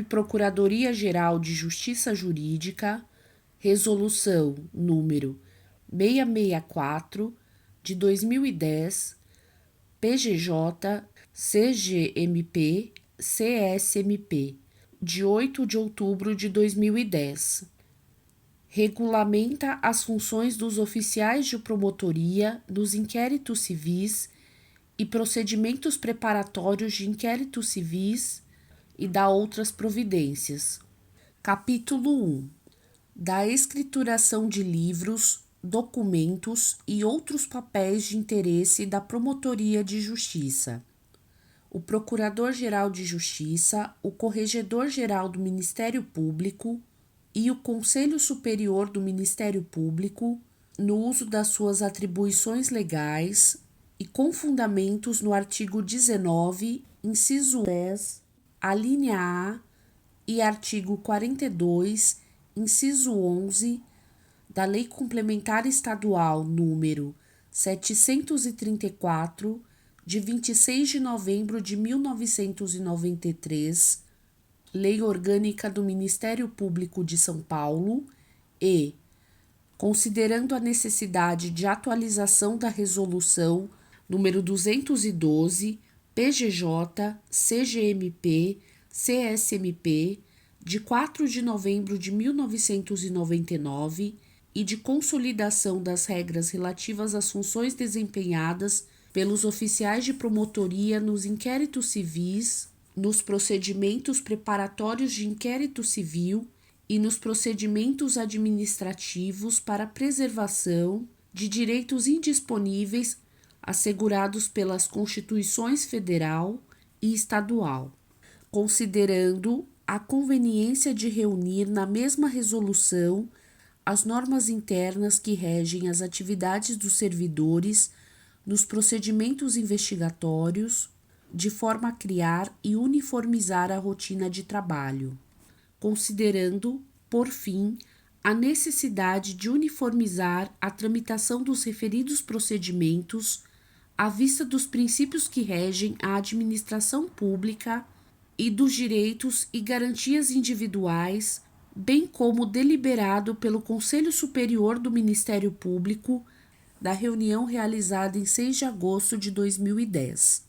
Procuradoria-Geral de Justiça Jurídica, Resolução número 664, de 2010, PGJ, CGMP, CSMP, de 8 de outubro de 2010. Regulamenta as funções dos oficiais de promotoria nos inquéritos civis e procedimentos preparatórios de inquéritos civis e dá outras providências. Capítulo 1. Da escrituração de livros, documentos e outros papéis de interesse da Promotoria de Justiça. O Procurador-Geral de Justiça, o Corregedor-Geral do Ministério Público e o Conselho Superior do Ministério Público, no uso das suas atribuições legais e com fundamentos no artigo 19, inciso 10, a linha A e artigo 42, inciso 11, da Lei Complementar Estadual número 734, de 26 de novembro de 1993, Lei Orgânica do Ministério Público de São Paulo e, considerando a necessidade de atualização da Resolução número 212, PGJ, CGMP, CSMP, de 4 de novembro de 1999 e de consolidação das regras relativas às funções desempenhadas pelos oficiais de promotoria nos inquéritos civis, nos procedimentos preparatórios de inquérito civil e nos procedimentos administrativos para preservação de direitos indisponíveis assegurados pelas Constituições Federal e Estadual, considerando a conveniência de reunir na mesma resolução as normas internas que regem as atividades dos servidores nos procedimentos investigatórios, de forma a criar e uniformizar a rotina de trabalho, considerando, por fim, a necessidade de uniformizar a tramitação dos referidos procedimentos à vista dos princípios que regem a administração pública e dos direitos e garantias individuais, bem como deliberado pelo Conselho Superior do Ministério Público da reunião realizada em 6 de agosto de 2010.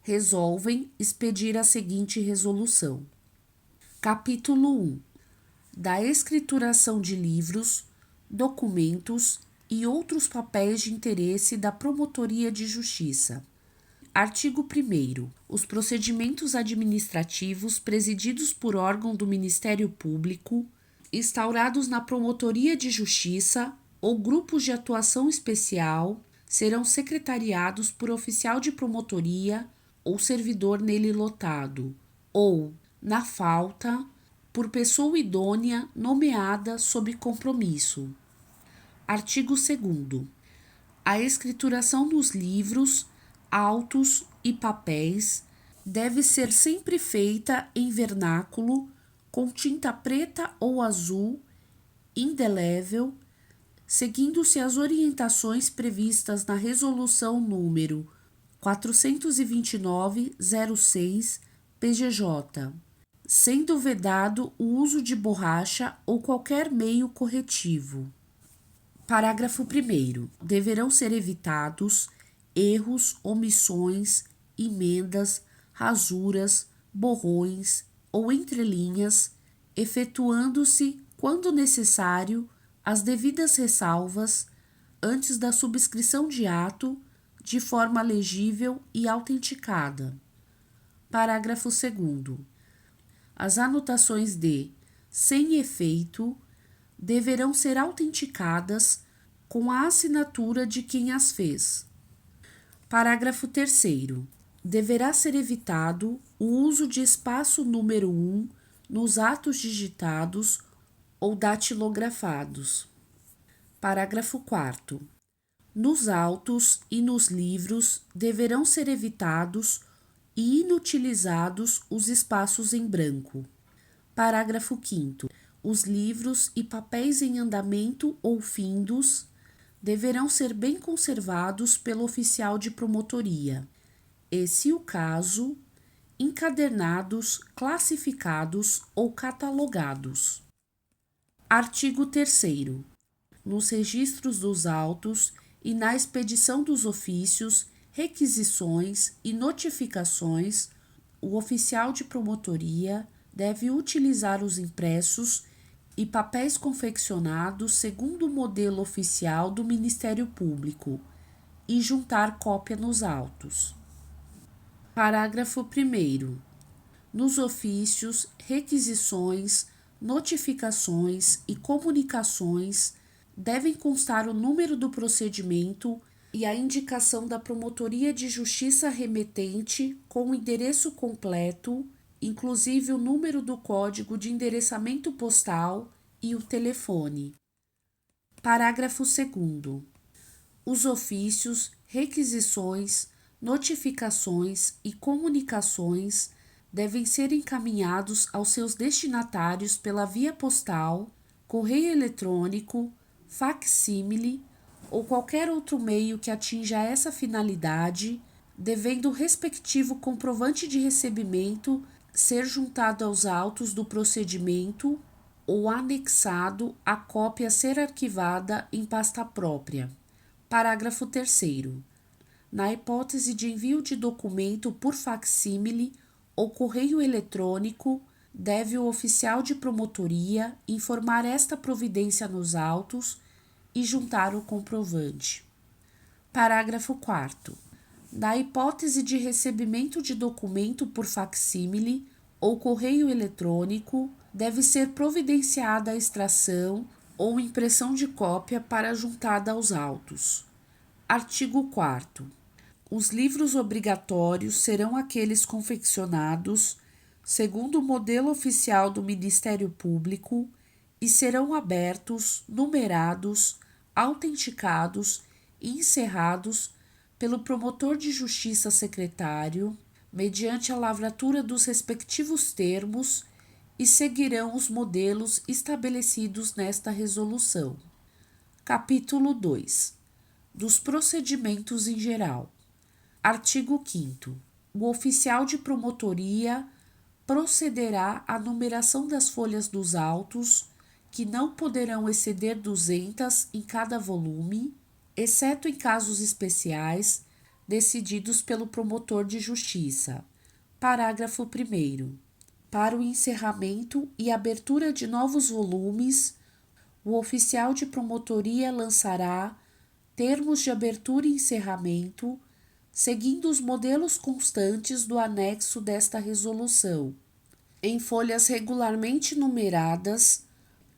Resolvem expedir a seguinte resolução. Capítulo 1. Da escrituração de livros, documentos e outros papéis de interesse da Promotoria de Justiça. Artigo 1º. Os procedimentos administrativos presididos por órgão do Ministério Público, instaurados na Promotoria de Justiça ou grupos de atuação especial, serão secretariados por oficial de promotoria ou servidor nele lotado, ou, na falta, por pessoa idônea nomeada sob compromisso. Artigo 2º. A escrituração dos livros, autos e papéis deve ser sempre feita em vernáculo, com tinta preta ou azul, indelével, seguindo-se as orientações previstas na Resolução número 429/06 PGJ, sendo vedado o uso de borracha ou qualquer meio corretivo. Parágrafo 1º. Deverão ser evitados erros, omissões, emendas, rasuras, borrões ou entrelinhas, efetuando-se, quando necessário, as devidas ressalvas antes da subscrição de ato, de forma legível e autenticada. Parágrafo 2º. As anotações de sem efeito deverão ser autenticadas com a assinatura de quem as fez. Parágrafo 3º. Deverá ser evitado o uso de espaço número 1 nos atos digitados ou datilografados. Parágrafo 4º. Nos autos e nos livros deverão ser evitados e inutilizados os espaços em branco. Parágrafo 5º. Os livros e papéis em andamento ou findos deverão ser bem conservados pelo oficial de promotoria e, se o caso, encadernados, classificados ou catalogados. Artigo 3º. Nos registros dos autos e na expedição dos ofícios, requisições e notificações, o oficial de promotoria deve utilizar os impressos e papéis confeccionados segundo o modelo oficial do Ministério Público e juntar cópia nos autos. Parágrafo 1º. Nos ofícios, requisições, notificações e comunicações devem constar o número do procedimento e a indicação da Promotoria de Justiça remetente com o endereço completo, inclusive o número do código de endereçamento postal e o telefone. Parágrafo 2º. Os ofícios, requisições, notificações e comunicações devem ser encaminhados aos seus destinatários pela via postal, correio eletrônico, facsímile ou qualquer outro meio que atinja essa finalidade, devendo o respectivo comprovante de recebimento ser juntado aos autos do procedimento ou anexado à cópia a ser arquivada em pasta própria. Parágrafo 3º. Na hipótese de envio de documento por facsímile ou correio eletrônico, deve o oficial de promotoria informar esta providência nos autos e juntar o comprovante. Parágrafo 4º. Na hipótese de recebimento de documento por facsímile ou correio eletrônico, deve ser providenciada a extração ou impressão de cópia para juntada aos autos. Artigo 4º. Os livros obrigatórios serão aqueles confeccionados segundo o modelo oficial do Ministério Público e serão abertos, numerados, autenticados e encerrados pelo promotor de justiça secretário, mediante a lavratura dos respectivos termos, e seguirão os modelos estabelecidos nesta resolução. Capítulo 2. Dos procedimentos em geral. Artigo 5º. O oficial de promotoria procederá à numeração das folhas dos autos, que não poderão exceder 200 em cada volume, exceto em casos especiais decididos pelo promotor de justiça. Parágrafo 1º. Para o encerramento e abertura de novos volumes, o oficial de promotoria lançará termos de abertura e encerramento, seguindo os modelos constantes do anexo desta resolução, em folhas regularmente numeradas,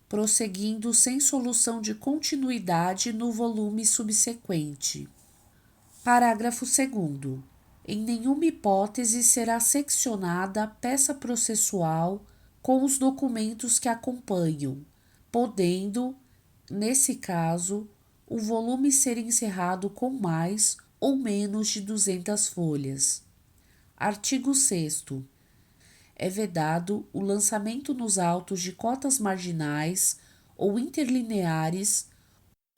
prosseguindo sem solução de continuidade no volume subsequente. Parágrafo 2º. Em nenhuma hipótese será seccionada a peça processual com os documentos que acompanham, podendo, nesse caso, o volume ser encerrado com mais ou menos de 200 folhas. Artigo 6º. É vedado o lançamento nos autos de cotas marginais ou interlineares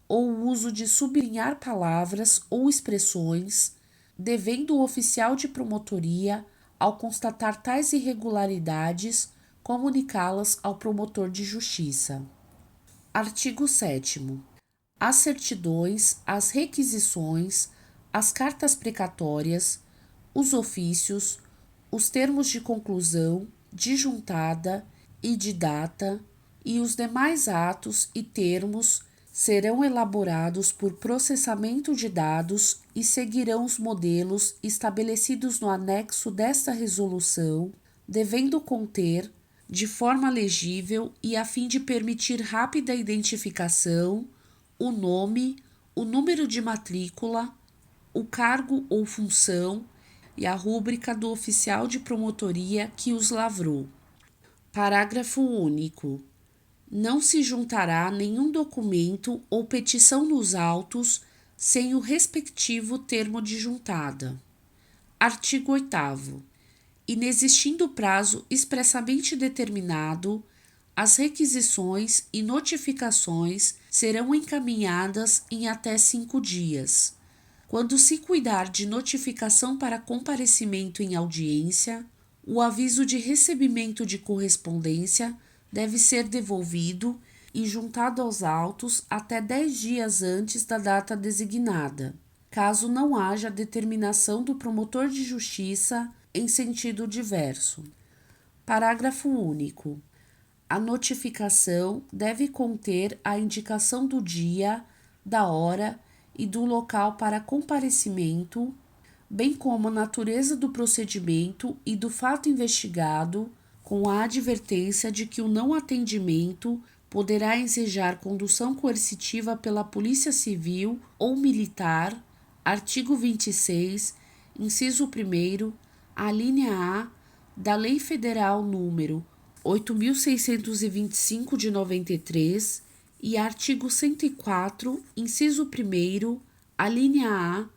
ou o uso de sublinhar palavras ou expressões, devendo o oficial de promotoria, ao constatar tais irregularidades, comunicá-las ao promotor de justiça. Artigo 7º. As certidões, as requisições, as cartas precatórias, os ofícios, os termos de conclusão, de juntada e de data e os demais atos e termos serão elaborados por processamento de dados e seguirão os modelos estabelecidos no anexo desta resolução, devendo conter, de forma legível e a fim de permitir rápida identificação, o nome, o número de matrícula, o cargo ou função e a rúbrica do oficial de promotoria que os lavrou. Parágrafo único. Não se juntará nenhum documento ou petição nos autos sem o respectivo termo de juntada. Artigo 8º. Inexistindo prazo expressamente determinado, as requisições e notificações serão encaminhadas em até 5 dias. Quando se cuidar de notificação para comparecimento em audiência, o aviso de recebimento de correspondência deve ser devolvido e juntado aos autos até 10 dias antes da data designada, caso não haja determinação do promotor de justiça em sentido diverso. Parágrafo único. A notificação deve conter a indicação do dia, da hora e do local para comparecimento, bem como a natureza do procedimento e do fato investigado, com a advertência de que o não atendimento poderá ensejar condução coercitiva pela Polícia Civil ou Militar, artigo 26, inciso 1º, alínea A da Lei Federal número 8.625 de 93 e artigo 104, inciso 1º, alínea A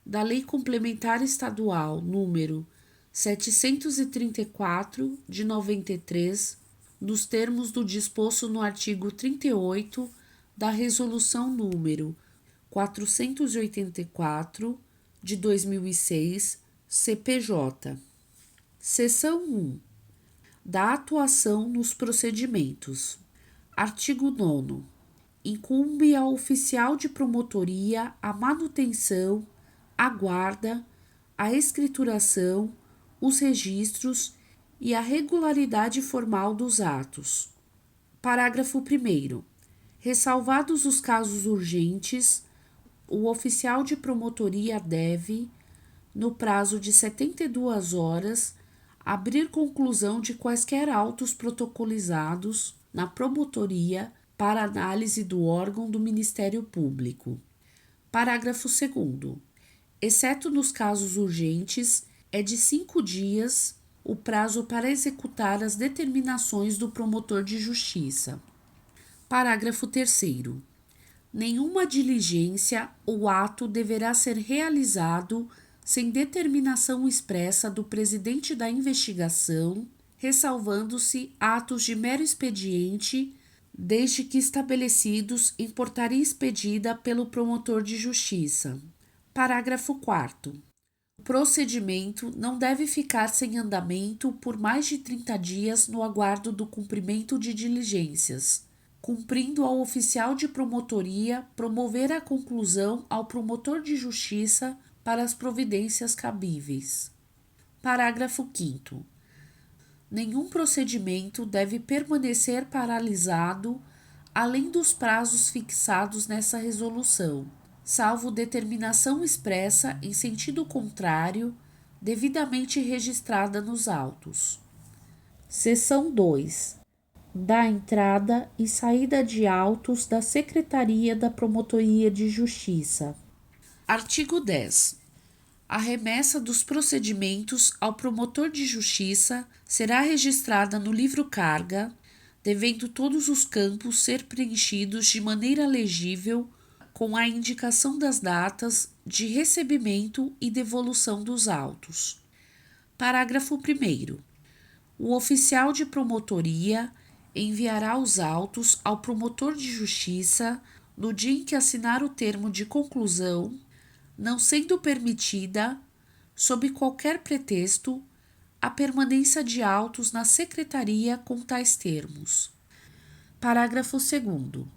da Lei Complementar Estadual número 734 de 93, nos termos do disposto no artigo 38 da Resolução número 484 de 2006, CPJ. Seção 1. Da atuação nos procedimentos. Artigo 9º. Incumbe ao oficial de promotoria a manutenção, a guarda, a escrituração, os registros e a regularidade formal dos atos. Parágrafo 1º. Ressalvados os casos urgentes, o oficial de promotoria deve, no prazo de 72 horas, abrir conclusão de quaisquer autos protocolizados na promotoria para análise do órgão do Ministério Público. Parágrafo 2º. Exceto nos casos urgentes, é de 5 dias o prazo para executar as determinações do promotor de justiça. Parágrafo 3º. Nenhuma diligência ou ato deverá ser realizado sem determinação expressa do presidente da investigação, ressalvando-se atos de mero expediente, desde que estabelecidos em portaria expedida pelo promotor de justiça. Parágrafo 4º. O procedimento não deve ficar sem andamento por mais de 30 dias no aguardo do cumprimento de diligências, cumprindo ao oficial de promotoria promover a conclusão ao promotor de justiça para as providências cabíveis. Parágrafo 5º. Nenhum procedimento deve permanecer paralisado além dos prazos fixados nessa resolução, salvo determinação expressa em sentido contrário, devidamente registrada nos autos. Seção 2. Da entrada e saída de autos da Secretaria da Promotoria de Justiça. Artigo 10. A remessa dos procedimentos ao promotor de justiça será registrada no livro carga, devendo todos os campos ser preenchidos de maneira legível com a indicação das datas de recebimento e devolução dos autos. Parágrafo 1º. O oficial de promotoria enviará os autos ao promotor de justiça no dia em que assinar o termo de conclusão, não sendo permitida, sob qualquer pretexto, a permanência de autos na secretaria com tais termos. Parágrafo 2º.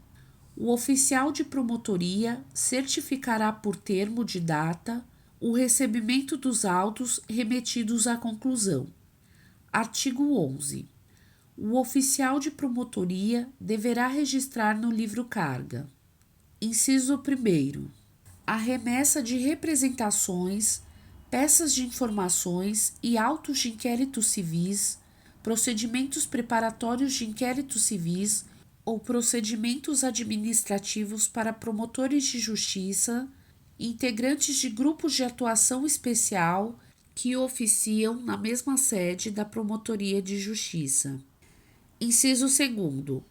O oficial de promotoria certificará por termo de data o recebimento dos autos remetidos à conclusão. Artigo 11. O oficial de promotoria deverá registrar no livro carga. Inciso 1º. A remessa de representações, peças de informações e autos de inquérito civis, procedimentos preparatórios de inquéritos civis ou procedimentos administrativos para promotores de justiça, integrantes de grupos de atuação especial que oficiam na mesma sede da Promotoria de Justiça. Inciso 2º.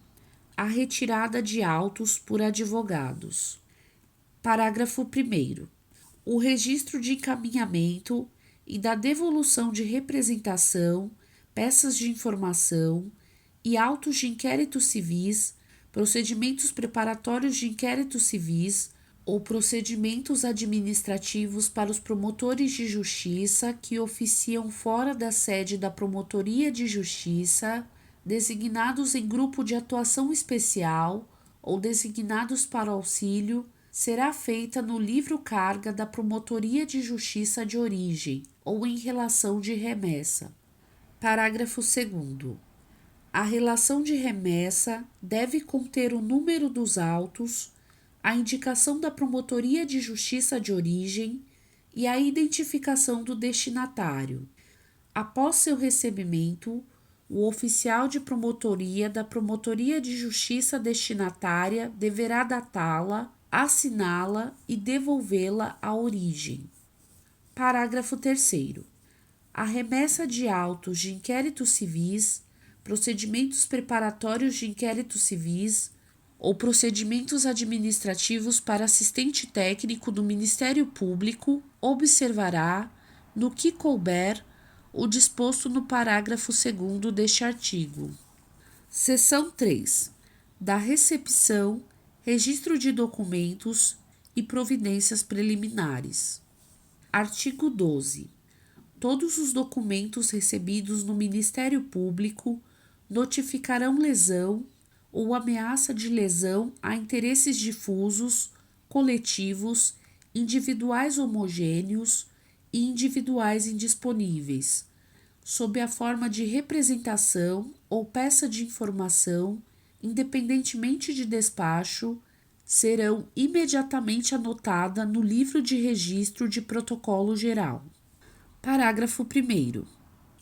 A retirada de autos por advogados. Parágrafo 1º. O registro de encaminhamento e da devolução de representação, peças de informação e autos de inquérito civis, procedimentos preparatórios de inquéritos civis ou procedimentos administrativos para os promotores de justiça que oficiam fora da sede da Promotoria de Justiça, designados em grupo de atuação especial ou designados para auxílio, será feita no livro carga da Promotoria de Justiça de origem ou em relação de remessa. Parágrafo 2º. A relação de remessa deve conter o número dos autos, a indicação da Promotoria de Justiça de origem e a identificação do destinatário. Após seu recebimento, o oficial de promotoria da Promotoria de Justiça destinatária deverá datá-la, assiná-la e devolvê-la à origem. Parágrafo 3º. A remessa de autos de inquéritos civis, procedimentos preparatórios de inquéritos civis ou procedimentos administrativos para assistente técnico do Ministério Público observará, no que couber, o disposto no parágrafo 2º deste artigo. Seção 3. Da recepção, registro de documentos e providências preliminares. Artigo 12. Todos os documentos recebidos no Ministério Público notificarão lesão ou ameaça de lesão a interesses difusos, coletivos, individuais homogêneos e individuais indisponíveis, sob a forma de representação ou peça de informação, independentemente de despacho, serão imediatamente anotadas no livro de registro de protocolo geral. Parágrafo 1º.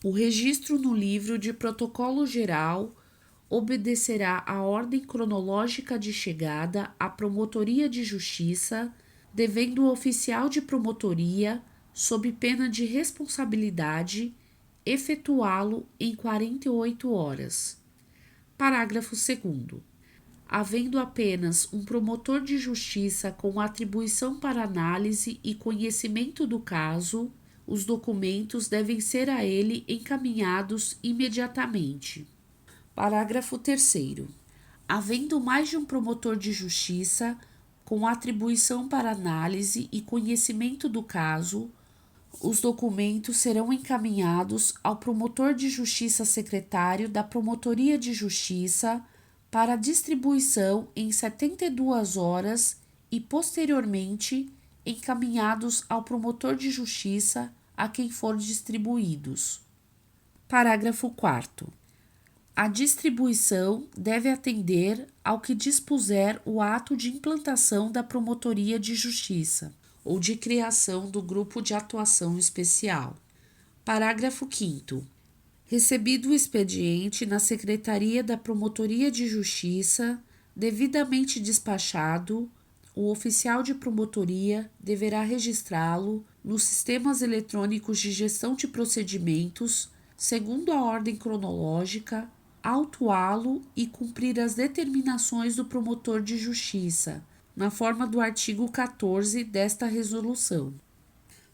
O registro no livro de protocolo geral obedecerá à ordem cronológica de chegada à Promotoria de Justiça, devendo o oficial de promotoria, sob pena de responsabilidade, efetuá-lo em 48 horas. Parágrafo 2º. Havendo apenas um promotor de justiça com atribuição para análise e conhecimento do caso, os documentos devem ser a ele encaminhados imediatamente. Parágrafo 3º. Havendo mais de um promotor de justiça com atribuição para análise e conhecimento do caso, os documentos serão encaminhados ao promotor de justiça secretário da Promotoria de Justiça para distribuição em 72 horas e, posteriormente, encaminhados ao promotor de justiça a quem for distribuídos. Parágrafo 4º. A distribuição deve atender ao que dispuser o ato de implantação da Promotoria de Justiça ou de criação do Grupo de Atuação Especial. Parágrafo 5º. Recebido o expediente na Secretaria da Promotoria de Justiça, devidamente despachado, o oficial de promotoria deverá registrá-lo nos sistemas eletrônicos de gestão de procedimentos, segundo a ordem cronológica, autuá-lo e cumprir as determinações do promotor de justiça, na forma do artigo 14 desta resolução.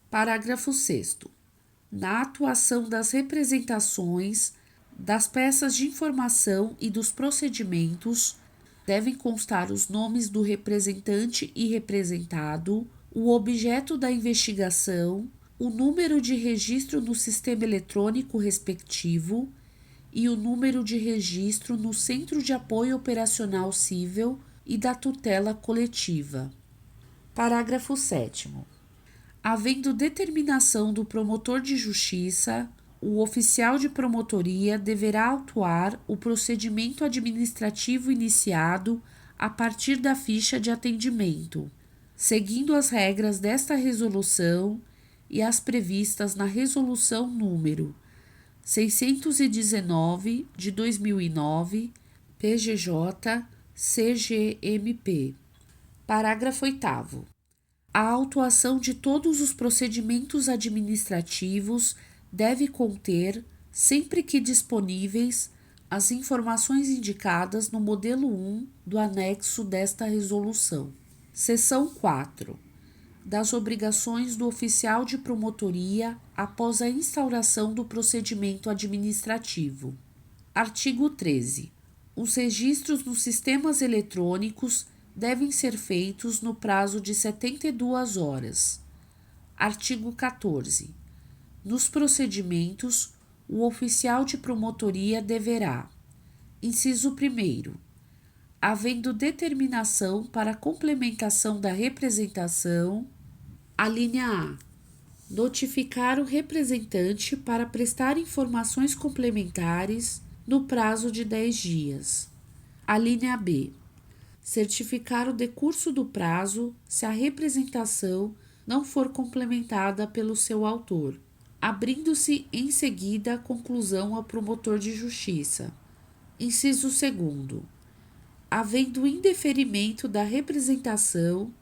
Parágrafo 6º. Na atuação das representações, das peças de informação e dos procedimentos, devem constar os nomes do representante e representado, o objeto da investigação, o número de registro no sistema eletrônico respectivo e o número de registro no Centro de Apoio Operacional Cível e da tutela coletiva. Parágrafo 7º. Havendo determinação do promotor de justiça, o oficial de promotoria deverá autuar o procedimento administrativo iniciado a partir da ficha de atendimento, seguindo as regras desta resolução e as previstas na Resolução número 619 de 2009, PGJ, CGMP. Parágrafo 8º. A autuação de todos os procedimentos administrativos deve conter, sempre que disponíveis, as informações indicadas no modelo 1 do anexo desta resolução. Seção 4. Das obrigações do oficial de promotoria após a instauração do procedimento administrativo. Artigo 13. Os registros nos sistemas eletrônicos devem ser feitos no prazo de 72 horas. Artigo 14. Nos procedimentos, o oficial de promotoria deverá: inciso 1º, havendo determinação para complementação da representação, a linha A, notificar o representante para prestar informações complementares no prazo de 10 dias. A linha B, certificar o decurso do prazo se a representação não for complementada pelo seu autor, abrindo-se em seguida a conclusão ao promotor de justiça. Inciso 2º, havendo indeferimento da representação,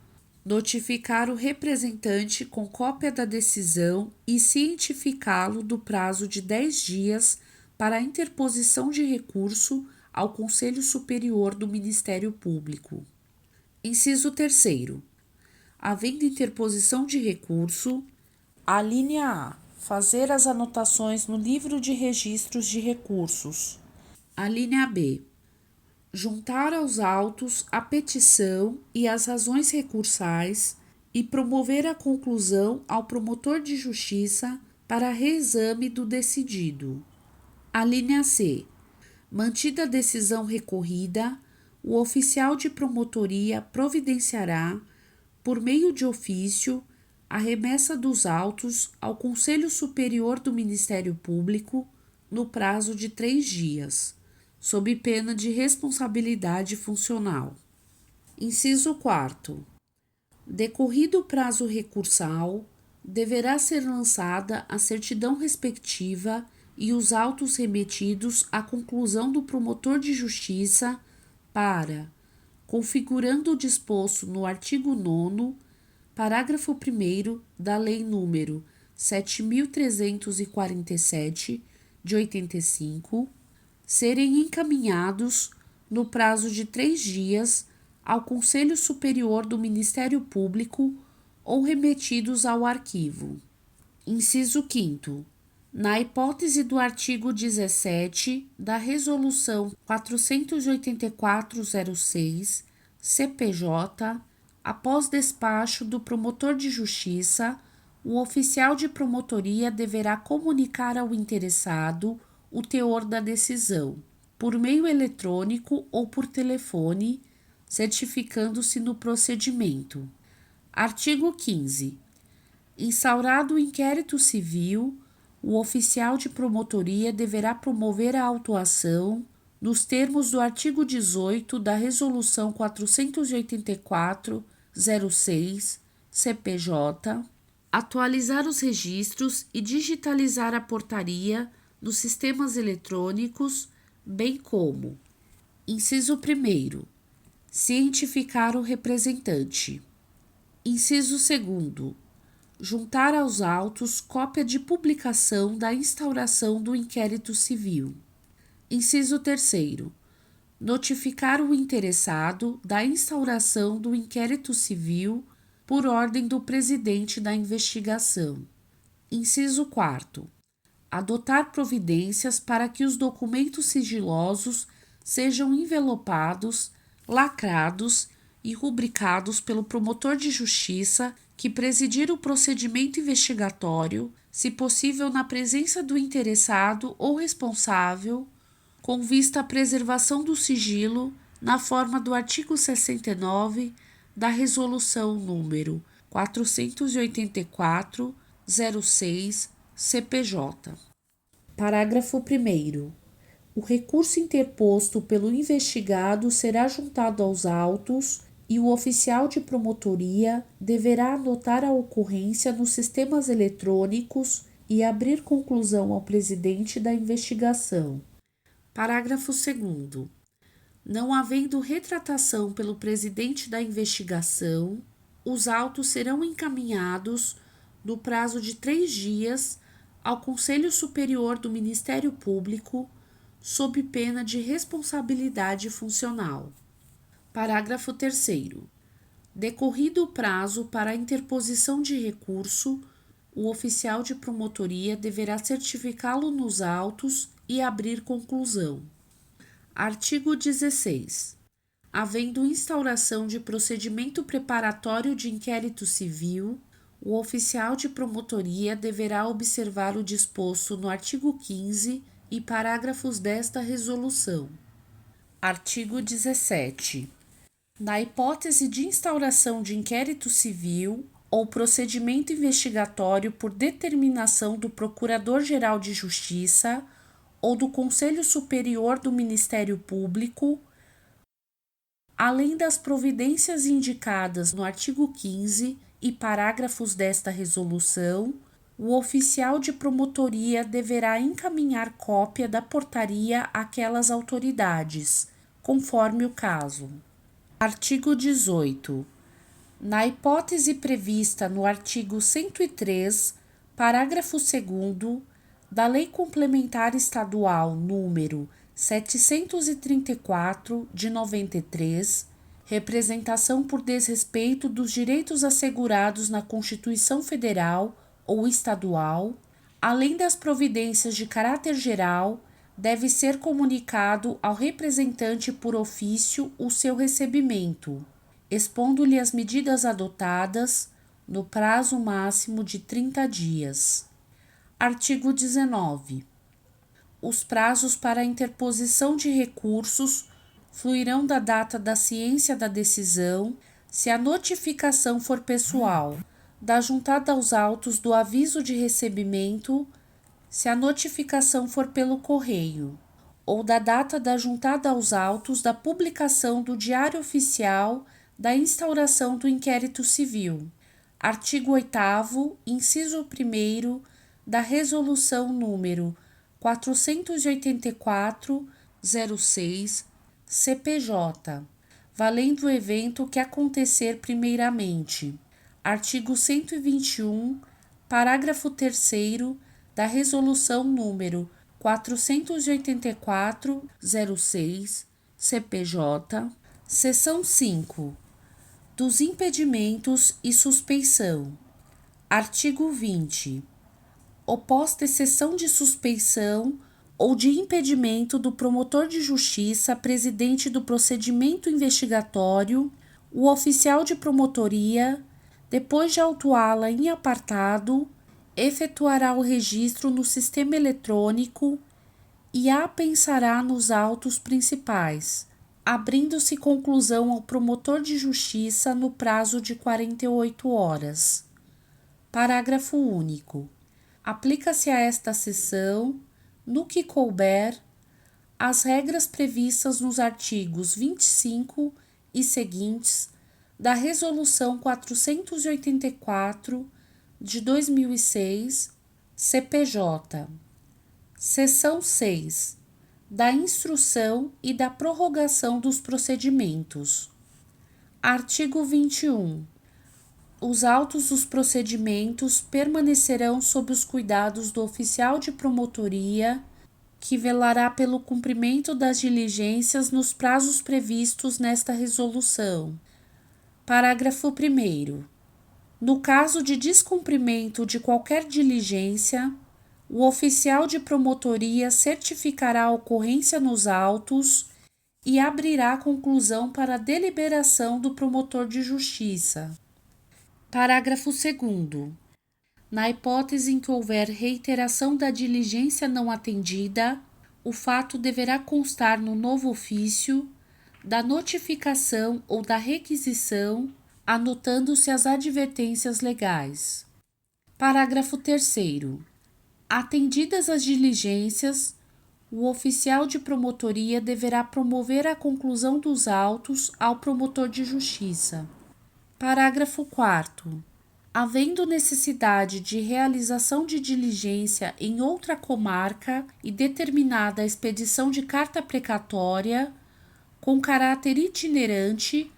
notificar o representante com cópia da decisão e cientificá-lo do prazo de 10 dias para a interposição de recurso ao Conselho Superior do Ministério Público. Inciso 3º. Havendo interposição de recurso, a linha A, fazer as anotações no livro de registros de recursos. A linha B, juntar aos autos a petição e as razões recursais e promover a conclusão ao promotor de justiça para reexame do decidido. A linha C, mantida a decisão recorrida, o oficial de promotoria providenciará, por meio de ofício, a remessa dos autos ao Conselho Superior do Ministério Público no prazo de 3 dias, sob pena de responsabilidade funcional. Inciso 4º. Decorrido o prazo recursal, deverá ser lançada a certidão respectiva e os autos remetidos à conclusão do promotor de justiça para, configurando o disposto no artigo 9º, parágrafo 1º da Lei nº 7.347, de 85, serem encaminhados, no prazo de 3 dias, ao Conselho Superior do Ministério Público ou remetidos ao arquivo. Inciso 5º. Na hipótese do artigo 17 da Resolução 484/06, CPJ, após despacho do promotor de justiça, o oficial de promotoria deverá comunicar ao interessado o teor da decisão, por meio eletrônico ou por telefone, certificando-se no procedimento. Artigo 15. Instaurado o inquérito civil, o oficial de promotoria deverá promover a autuação nos termos do artigo 18 da Resolução 484/06, CPJ, atualizar os registros e digitalizar a portaria nos sistemas eletrônicos, bem como: inciso 1º, cientificar o representante. Inciso 2º, juntar aos autos cópia de publicação da instauração do inquérito civil. Inciso 3º, notificar o interessado da instauração do inquérito civil por ordem do presidente da investigação. Inciso 4º, adotar providências para que os documentos sigilosos sejam envelopados, lacrados e rubricados pelo promotor de justiça que presidir o procedimento investigatório, se possível na presença do interessado ou responsável, com vista à preservação do sigilo na forma do artigo 69 da Resolução número 484/06, CPJ. Parágrafo 1º. O recurso interposto pelo investigado será juntado aos autos e o oficial de promotoria deverá anotar a ocorrência nos sistemas eletrônicos e abrir conclusão ao presidente da investigação. Parágrafo 2º. Não havendo retratação pelo presidente da investigação, os autos serão encaminhados no prazo de 3 dias ao Conselho Superior do Ministério Público, sob pena de responsabilidade funcional. Parágrafo 3º. Decorrido o prazo para a interposição de recurso, o oficial de promotoria deverá certificá-lo nos autos e abrir conclusão. Artigo 16. havendo instauração de procedimento preparatório de inquérito civil, o oficial de promotoria deverá observar o disposto no artigo 15 e parágrafos desta resolução. Artigo 17. Na hipótese de instauração de inquérito civil ou procedimento investigatório por determinação do Procurador-Geral de Justiça ou do Conselho Superior do Ministério Público, além das providências indicadas no artigo 15 e parágrafos desta resolução, o oficial de promotoria deverá encaminhar cópia da portaria àquelas autoridades, conforme o caso. Artigo 18. Na hipótese prevista no artigo 103, parágrafo 2º, da Lei Complementar Estadual número 734, de 93, representação por desrespeito dos direitos assegurados na Constituição Federal ou Estadual, além das providências de caráter geral, deve ser comunicado ao representante por ofício o seu recebimento, expondo-lhe as medidas adotadas no prazo máximo de 30 dias. Artigo 19. Os prazos para a interposição de recursos fluirão da data da ciência da decisão, se a notificação for pessoal, da juntada aos autos do aviso de recebimento, se a notificação for pelo correio, ou da data da juntada aos autos da publicação do Diário Oficial da instauração do inquérito civil. Artigo 8º, inciso 1º da Resolução número 484/06, CPJ, valendo o evento que acontecer primeiramente. Artigo 121, parágrafo 3º da Resolução número 484/06, CPJ, seção 5, dos impedimentos e suspeição. Artigo 20. Oposta exceção de suspeição ou de impedimento do promotor de justiça presidente do procedimento investigatório, o oficial de promotoria, depois de autuá-la em apartado, efetuará o registro no sistema eletrônico e apensará nos autos principais, abrindo-se conclusão ao promotor de justiça no prazo de 48 horas. Parágrafo único. Aplica-se a esta seção, no que couber, as regras previstas nos artigos 25 e seguintes da Resolução 484 de 2006, CPJ. Seção 6. Da instrução e da prorrogação dos procedimentos. Artigo 21. Os autos dos procedimentos permanecerão sob os cuidados do oficial de promotoria, que velará pelo cumprimento das diligências nos prazos previstos nesta resolução. Parágrafo 1º. No caso de descumprimento de qualquer diligência, o oficial de promotoria certificará a ocorrência nos autos e abrirá conclusão para a deliberação do promotor de justiça. Parágrafo 2º. Na hipótese em que houver reiteração da diligência não atendida, o fato deverá constar no novo ofício da notificação ou da requisição, anotando-se as advertências legais. Parágrafo 3º. Atendidas as diligências, o oficial de promotoria deverá promover a conclusão dos autos ao promotor de justiça. Parágrafo 4º. Havendo necessidade de realização de diligência em outra comarca e determinada a expedição de carta precatória, com caráter itinerante,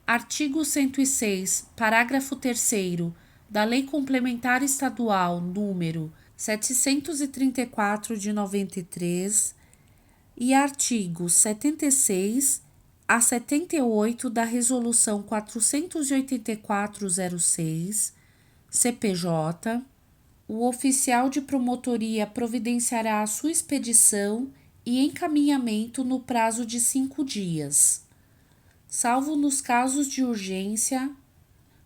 artigo 106, parágrafo 3º da Lei Complementar Estadual número 734 de 93 e artigos 76 a 78 da Resolução 484/06, CPJ, o oficial de promotoria providenciará a sua expedição e encaminhamento no prazo de 5 dias. salvo nos casos de urgência,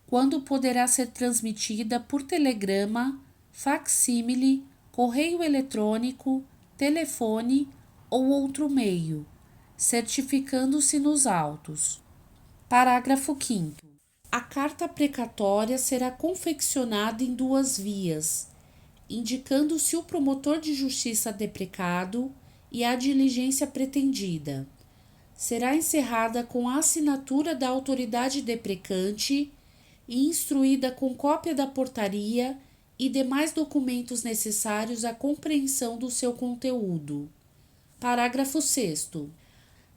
quando poderá ser transmitida por telegrama, facsímile, correio eletrônico, telefone ou outro meio, certificando-se nos autos. Parágrafo 5º. A carta precatória será confeccionada em 2 vias, indicando-se o promotor de justiça deprecado e a diligência pretendida. Será encerrada com a assinatura da autoridade deprecante e instruída com cópia da portaria e demais documentos necessários à compreensão do seu conteúdo. Parágrafo 6º.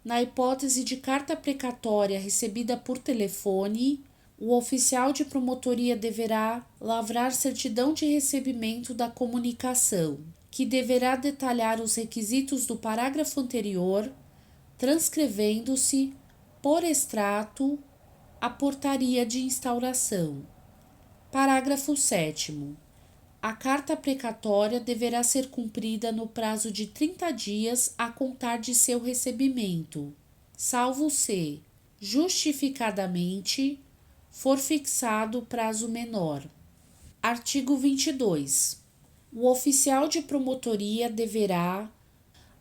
Na hipótese de carta precatória recebida por telefone, o oficial de promotoria deverá lavrar certidão de recebimento da comunicação, que deverá detalhar os requisitos do parágrafo anterior, transcrevendo-se, por extrato, a portaria de instauração. Parágrafo 7º. A carta precatória deverá ser cumprida no prazo de 30 dias a contar de seu recebimento, salvo se, justificadamente, for fixado prazo menor. Artigo 22. O oficial de promotoria deverá,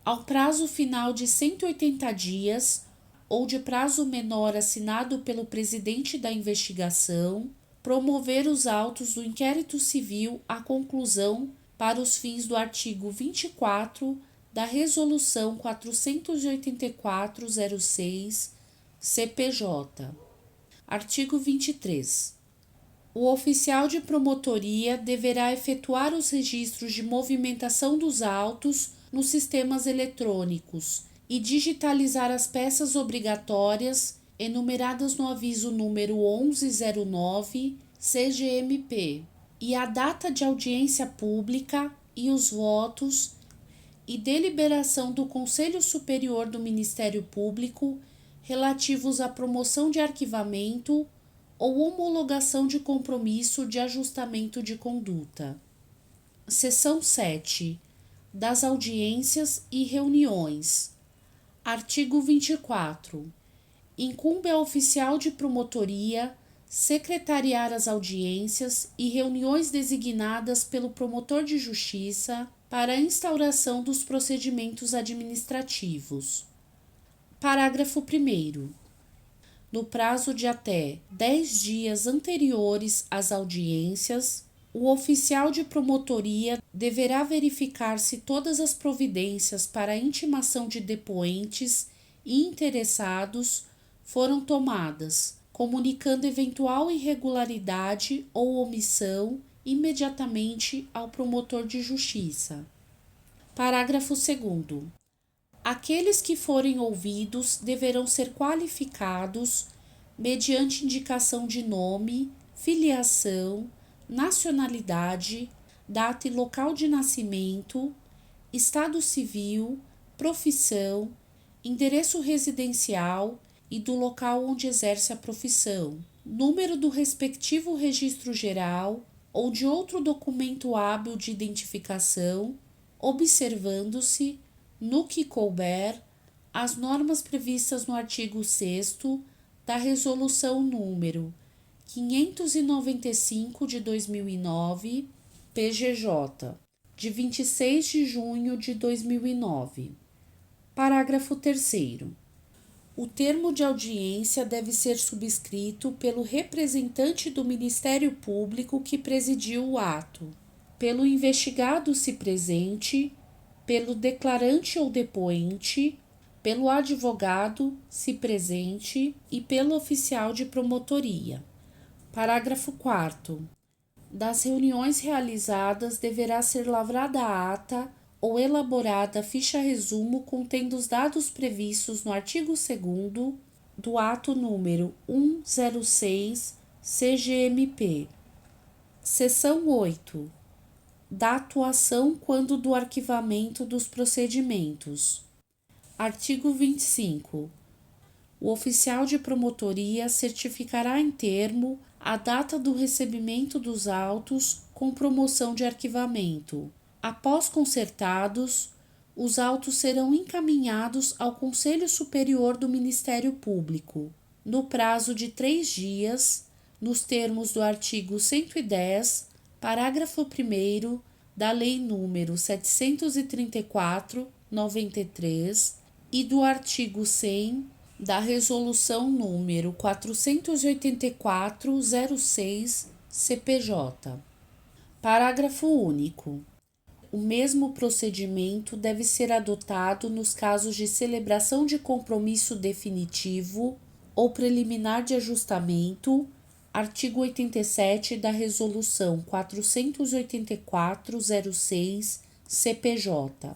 ao prazo final de 180 dias ou de prazo menor assinado pelo presidente da investigação, promover os autos do inquérito civil à conclusão para os fins do artigo 24 da Resolução 484/06 CPJ. Artigo 23. O oficial de promotoria deverá efetuar os registros de movimentação dos autos nos sistemas eletrônicos e digitalizar as peças obrigatórias enumeradas no aviso número 1109 CGMP e a data de audiência pública e os votos e deliberação do Conselho Superior do Ministério Público relativos à promoção de arquivamento ou homologação de compromisso de ajustamento de conduta. Seção 7. Das audiências e reuniões. Artigo 24. Incumbe ao oficial de promotoria secretariar as audiências e reuniões designadas pelo promotor de justiça para a instauração dos procedimentos administrativos. Parágrafo 1º. No prazo de até 10 dias anteriores às audiências, o oficial de promotoria deverá verificar se todas as providências para a intimação de depoentes e interessados foram tomadas, comunicando eventual irregularidade ou omissão imediatamente ao promotor de justiça. Parágrafo 2º. Aqueles que forem ouvidos deverão ser qualificados mediante indicação de nome, filiação, nacionalidade, data e local de nascimento, estado civil, profissão, endereço residencial e do local onde exerce a profissão, número do respectivo registro geral ou de outro documento hábil de identificação, observando-se, no que couber, as normas previstas no artigo 6º da Resolução número 595 de 2009, PGJ, de 26 de junho de 2009. Parágrafo 3º. O termo de audiência deve ser subscrito pelo representante do Ministério Público que presidiu o ato, pelo investigado se presente, pelo declarante ou depoente, pelo advogado, se presente, e pelo oficial de promotoria. Parágrafo 4º. Das reuniões realizadas deverá ser lavrada a ata ou elaborada ficha resumo contendo os dados previstos no artigo 2º do ato número 106 CGMP. Seção 8. Da atuação quando do arquivamento dos procedimentos. Artigo 25. O oficial de promotoria certificará em termo a data do recebimento dos autos com promoção de arquivamento. Após concertados, os autos serão encaminhados ao Conselho Superior do Ministério Público, no prazo de 3 dias, nos termos do artigo 110, parágrafo 1º da Lei nº 734/93 e do artigo 100 da Resolução nº 484/06 CPJ. Parágrafo único. O mesmo procedimento deve ser adotado nos casos de celebração de compromisso definitivo ou preliminar de ajustamento, artigo 87 da Resolução 484/06 CPJ.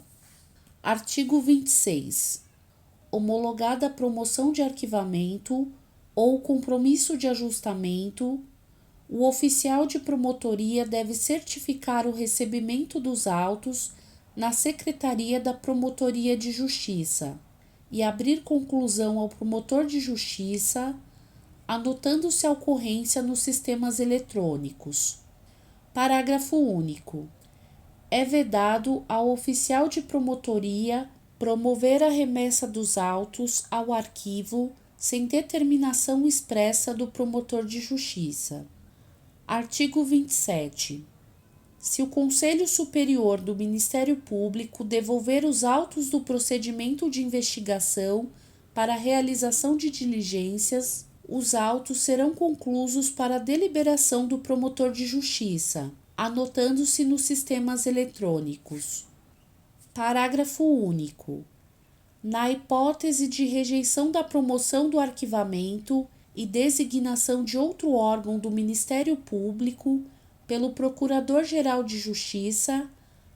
Artigo 26. Homologada a promoção de arquivamento ou compromisso de ajustamento, o oficial de promotoria deve certificar o recebimento dos autos na Secretaria da Promotoria de Justiça e abrir conclusão ao promotor de justiça, anotando-se a ocorrência nos sistemas eletrônicos. Parágrafo único. É vedado ao oficial de promotoria promover a remessa dos autos ao arquivo sem determinação expressa do promotor de justiça. Artigo 27. Se o Conselho Superior do Ministério Público devolver os autos do procedimento de investigação para a realização de diligências, os autos serão conclusos para a deliberação do promotor de justiça, anotando-se nos sistemas eletrônicos. Parágrafo único. Na hipótese de rejeição da promoção do arquivamento e designação de outro órgão do Ministério Público pelo Procurador-Geral de Justiça,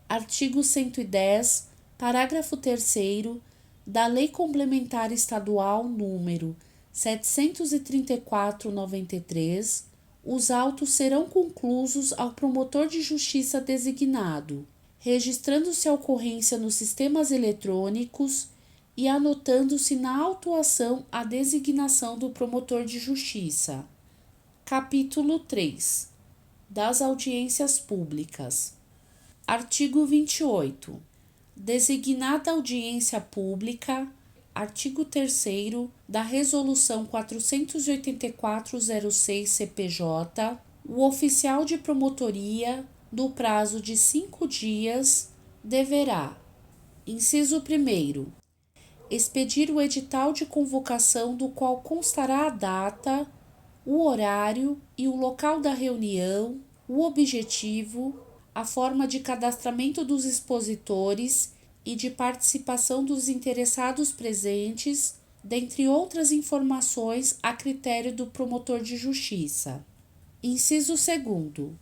artigo 110, parágrafo 3º da Lei Complementar Estadual número 734/93, os autos serão conclusos ao promotor de justiça designado, registrando-se a ocorrência nos sistemas eletrônicos e anotando-se na autuação a designação do promotor de justiça. Capítulo 3. Das audiências públicas. Artigo 28. Designada audiência pública, artigo 3º da Resolução 484/06 CPJ, o oficial de promotoria, no prazo de 5 dias, deverá: inciso 1º, expedir o edital de convocação do qual constará a data, o horário e o local da reunião, o objetivo, a forma de cadastramento dos expositores e de participação dos interessados presentes, dentre outras informações a critério do promotor de justiça. Inciso 2º.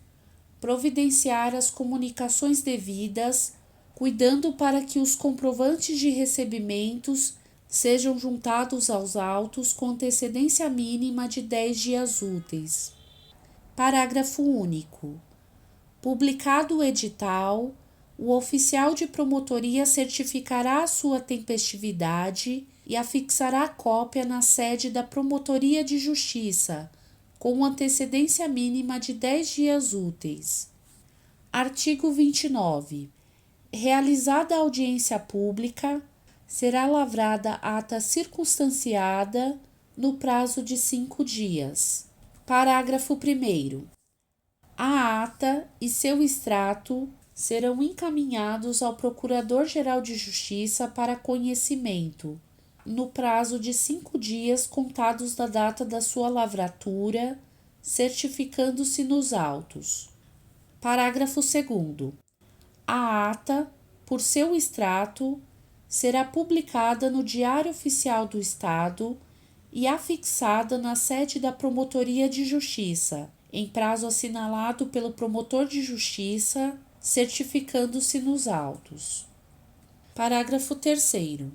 Providenciar as comunicações devidas, cuidando para que os comprovantes de recebimentos sejam juntados aos autos com antecedência mínima de 10 dias úteis. Parágrafo único. Publicado o edital, o oficial de promotoria certificará a sua tempestividade e afixará a cópia na sede da Promotoria de Justiça, com antecedência mínima de 10 dias úteis. Artigo 29. Realizada a audiência pública, será lavrada ata circunstanciada no prazo de 5 dias. Parágrafo 1º. A ata e seu extrato serão encaminhados ao Procurador-Geral de Justiça para conhecimento, no prazo de 5 dias contados da data da sua lavratura, certificando-se nos autos. Parágrafo 2º. A ata, por seu extrato, será publicada no Diário Oficial do Estado e afixada na sede da Promotoria de Justiça, em prazo assinalado pelo promotor de justiça, certificando-se nos autos. Parágrafo 3º.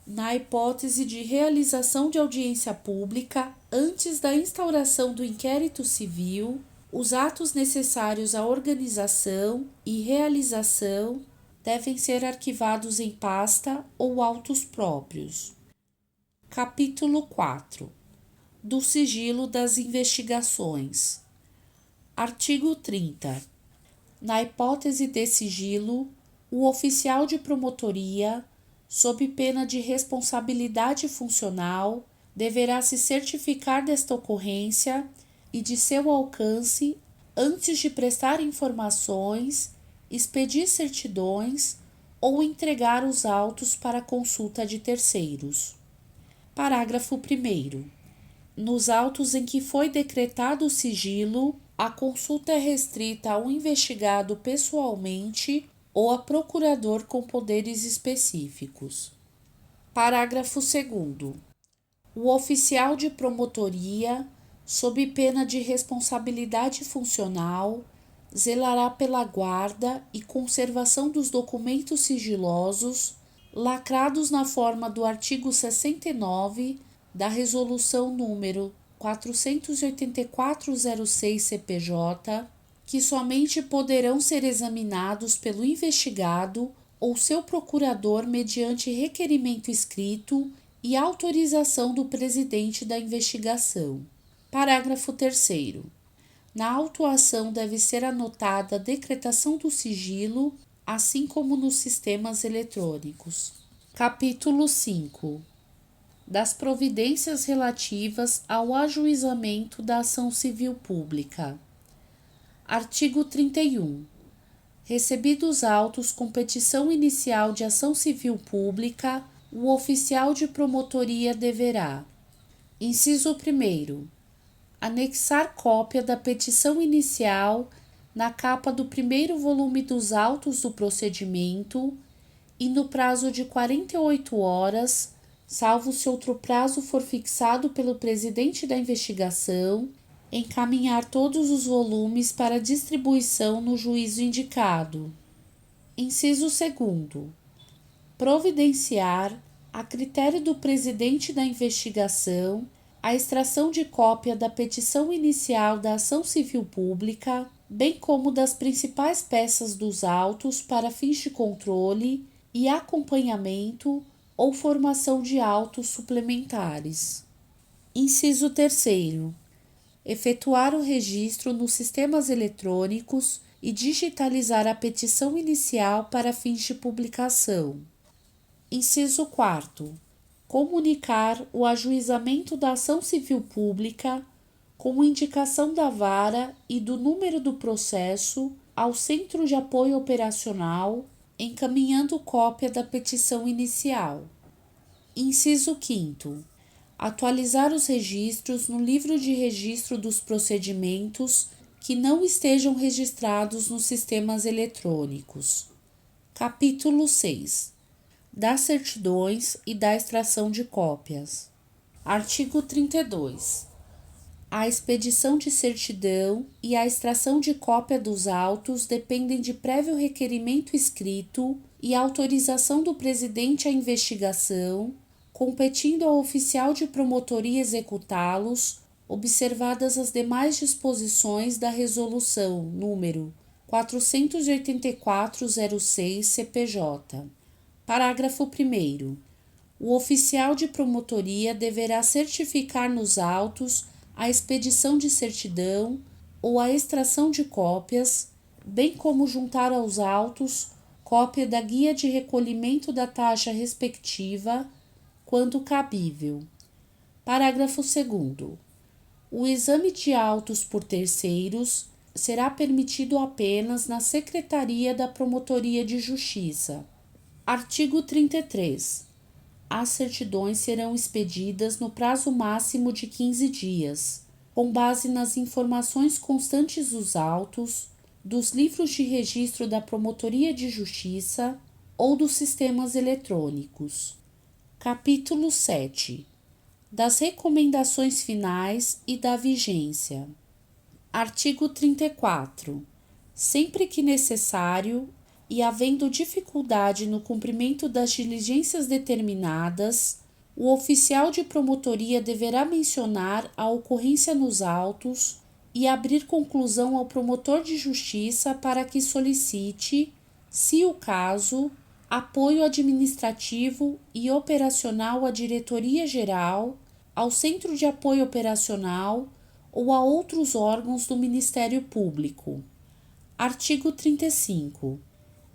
Na hipótese de realização de audiência pública antes da instauração do inquérito civil, os atos necessários à organização e realização devem ser arquivados em pasta ou autos próprios. Capítulo 4. Do sigilo das investigações. Artigo 30. Na hipótese de sigilo, o oficial de promotoria, sob pena de responsabilidade funcional, deverá se certificar desta ocorrência e de seu alcance antes de prestar informações, expedir certidões ou entregar os autos para consulta de terceiros. Parágrafo 1º. Nos autos em que foi decretado o sigilo, a consulta é restrita ao investigado pessoalmente ou a procurador com poderes específicos. Parágrafo 2º. O oficial de promotoria, sob pena de responsabilidade funcional, zelará pela guarda e conservação dos documentos sigilosos, lacrados na forma do artigo 69 da Resolução número 484/06 CPJ, que somente poderão ser examinados pelo investigado ou seu procurador mediante requerimento escrito e autorização do presidente da investigação. Parágrafo 3º. Na autuação deve ser anotada a decretação do sigilo, assim como nos sistemas eletrônicos. Capítulo 5. Das providências relativas ao ajuizamento da ação civil pública. Artigo 31. Recebidos autos com petição inicial de ação civil pública, o oficial de promotoria deverá: inciso 1º, anexar cópia da petição inicial na capa do primeiro volume dos autos do procedimento e, no prazo de 48 horas, salvo se outro prazo for fixado pelo presidente da investigação, encaminhar todos os volumes para distribuição no juízo indicado. Inciso 2º. Providenciar, a critério do presidente da investigação, a extração de cópia da petição inicial da ação civil pública, bem como das principais peças dos autos para fins de controle e acompanhamento ou formação de autos suplementares. Inciso 3º. Efetuar o registro nos sistemas eletrônicos e digitalizar a petição inicial para fins de publicação. Inciso 4º. Comunicar o ajuizamento da ação civil pública com indicação da vara e do número do processo ao Centro de Apoio Operacional, encaminhando cópia da petição inicial. Inciso 5º. Atualizar os registros no livro de registro dos procedimentos que não estejam registrados nos sistemas eletrônicos. Capítulo 6. Das certidões e da extração de cópias. Artigo 32. A expedição de certidão e a extração de cópia dos autos dependem de prévio requerimento escrito e autorização do presidente à investigação, competindo ao oficial de promotoria executá-los, observadas as demais disposições da Resolução número 484/06 CPJ. Parágrafo 1º. O oficial de promotoria deverá certificar nos autos a expedição de certidão ou a extração de cópias, bem como juntar aos autos cópia da guia de recolhimento da taxa respectiva, quando cabível. Parágrafo 2º. O exame de autos por terceiros será permitido apenas na Secretaria da Promotoria de Justiça. Artigo 33. As certidões serão expedidas no prazo máximo de 15 dias, com base nas informações constantes dos autos, dos livros de registro da Promotoria de Justiça ou dos sistemas eletrônicos. Capítulo 7. Das recomendações finais e da vigência. Artigo 34. Sempre que necessário, e havendo dificuldade no cumprimento das diligências determinadas, o oficial de promotoria deverá mencionar a ocorrência nos autos e abrir conclusão ao promotor de justiça para que solicite, se o caso, apoio administrativo e operacional à Diretoria-Geral, ao Centro de Apoio Operacional ou a outros órgãos do Ministério Público. Artigo 35.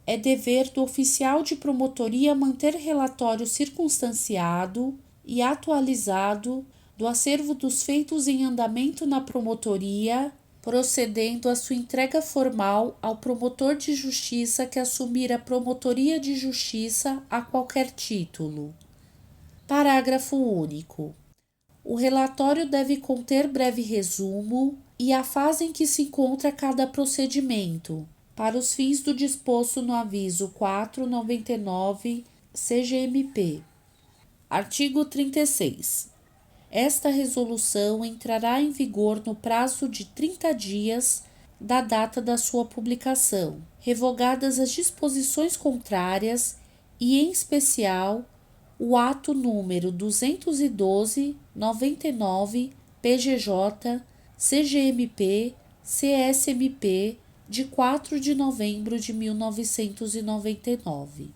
É dever do oficial de promotoria manter relatório circunstanciado e atualizado do acervo dos feitos em andamento na promotoria, procedendo à sua entrega formal ao promotor de justiça que assumir a promotoria de justiça a qualquer título. Parágrafo único. O relatório deve conter breve resumo e a fase em que se encontra cada procedimento, para os fins do disposto no aviso 499 CGMP. Artigo 36. Esta resolução entrará em vigor no prazo de 30 dias da data da sua publicação, revogadas as disposições contrárias e, em especial, o ato número 212/99 PGJ CGMP CSMP de 4 de novembro de 1999.